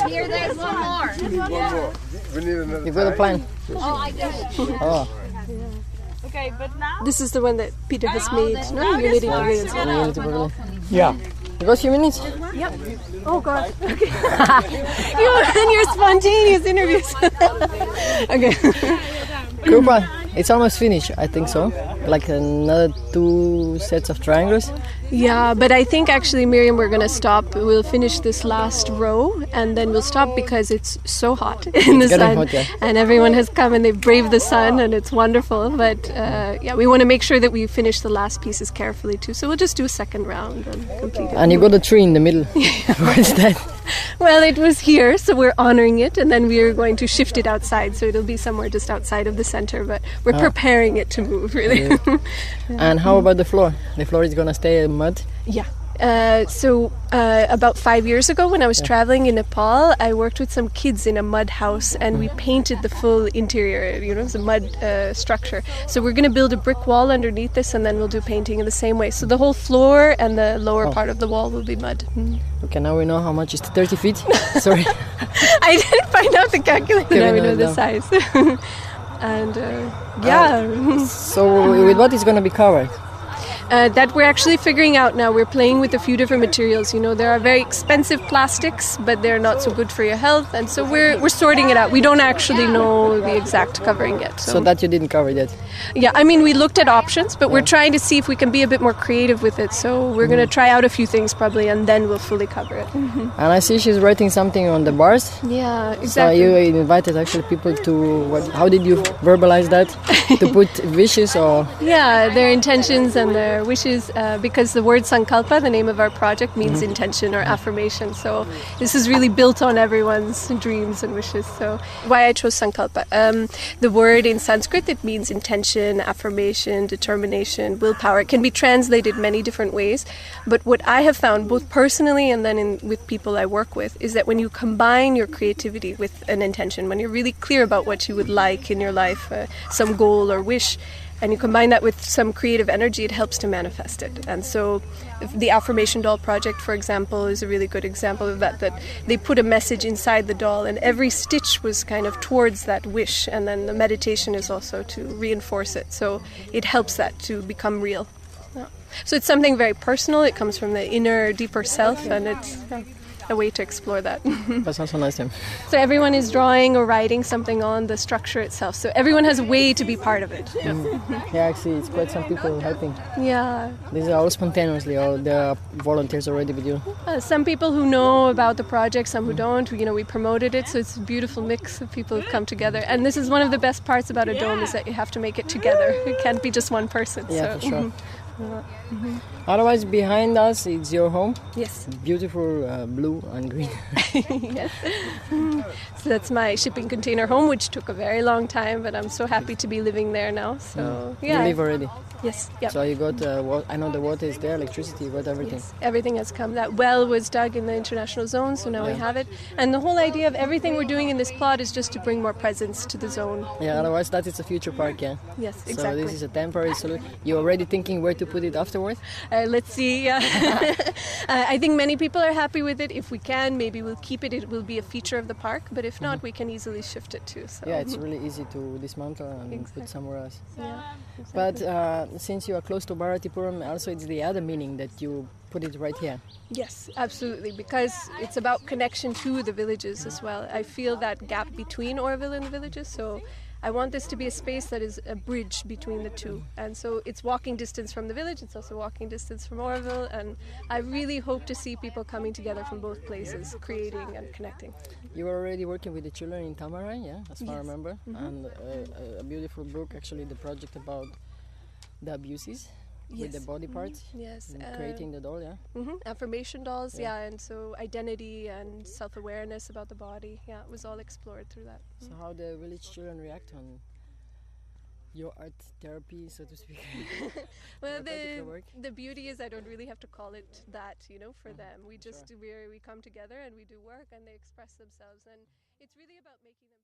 Here, there's one more. We need another. You've got a plan. Oh, I get it. Oh, Okay, but now... This is the one that Peter has made. No, you're knitting on it. yeah. You got a few minutes? Yep. Oh God. Okay. You and your spontaneous interviews. Okay. Krupa, it's almost finished, I think so. Like another 2 sets of triangles. Yeah, but I think actually, Miriam, we're going to stop. We'll finish this last row and then we'll stop because it's so hot in the sun. Hot, yeah. And everyone has come and they've braved the sun and it's wonderful. But yeah, we want to make sure that we finish the last pieces carefully too. So we'll just do a second round and complete it. And you got a tree in the middle. What's that? Well, it was here, so we're honoring it, and then we're going to shift it outside, so it'll be somewhere just outside of the center, but we're preparing it to move, really. Yeah. And how about the floor? The floor is gonna stay mud? Yeah. So about 5 years ago when I was traveling in Nepal, I worked with some kids in a mud house and we painted the full interior, you know, it's a mud structure. So we're going to build a brick wall underneath this and then we'll do painting in the same way. So the whole floor and the lower part of the wall will be mud. Okay, now we know how much is 30 feet. Sorry. I didn't find out the calculator, now we know the size. And yeah. So with what is going to be covered? That we're actually figuring out now. We're playing with a few different materials. You know, there are very expensive plastics, but they're not so good for your health, and so we're sorting it out. We don't actually know the exact covering yet. So that you didn't cover yet? Yeah, I mean, we looked at options, but we're trying to see if we can be a bit more creative with it. So we're going to try out a few things probably, and then we'll fully cover it. And I see she's writing something on the bars. Yeah, exactly. So you invited actually people to, how did you verbalize that? To put wishes or? Yeah, their intentions and their wishes, because the word Sankalpa, the name of our project, means intention or affirmation. So this is really built on everyone's dreams and wishes. So why I chose Sankalpa. The word in Sanskrit, it means intention, affirmation, determination, willpower. It can be translated many different ways. But what I have found, both personally and then with people I work with, is that when you combine your creativity with an intention, when you're really clear about what you would like in your life, some goal or wish, and you combine that with some creative energy, it helps to manifest it. And so the Affirmation Doll project, for example, is a really good example of that they put a message inside the doll and every stitch was kind of towards that wish, and then the meditation is also to reinforce it. So it helps that to become real. Yeah. So it's something very personal. It comes from the inner, deeper self, and it's a way to explore that. That's also nice. So everyone is drawing or writing something on the structure itself. So everyone has a way to be part of it. Yeah, actually, it's quite some people helping. Yeah. These are all spontaneously, or there are volunteers already with you? Some people who know about the project, some who don't. You know, we promoted it, so it's a beautiful mix of people who come together. And this is one of the best parts about a dome, is that you have to make it together. It can't be just one person. Yeah, for sure. Otherwise, behind us, it's your home. Yes. Beautiful blue and green. Yes. So that's my shipping container home, which took a very long time, but I'm so happy to be living there now. So yeah. You live already? Yes. Yep. So you got, I know the water is there, electricity, you got everything. Yes, everything has come. That well was dug in the international zone, so now we have it. And the whole idea of everything we're doing in this plot is just to bring more presence to the zone. Yeah, otherwise that is a future park, yeah? Yes, exactly. So this is a temporary solution. You're already thinking where to put it afterwards? Let's see. I think many people are happy with it. If we can, maybe we'll keep it. It will be a feature of the park. But if not, we can easily shift it too. So. Yeah, it's really easy to dismantle and put somewhere else. Yeah, exactly. But since you are close to Bharatipuram, also it's the other meaning that you put it right here. Yes, absolutely, because it's about connection to the villages as well. I feel that gap between Auroville and the villages, so I want this to be a space that is a bridge between the two. And so it's walking distance from the village, it's also walking distance from Auroville, and I really hope to see people coming together from both places, creating and connecting. You were already working with the children in Tamarai, yeah, as far as I remember, and a beautiful book, actually, the project about the abuses. With the body parts, yes, creating the doll, yeah. Affirmation dolls, yeah, and so identity and self-awareness about the body, yeah, it was all explored through that. So how the village children react on your art therapy, so to speak? Well, the beauty is I don't really have to call it that, you know, for them. We just we come together and we do work, and they express themselves, and it's really about making them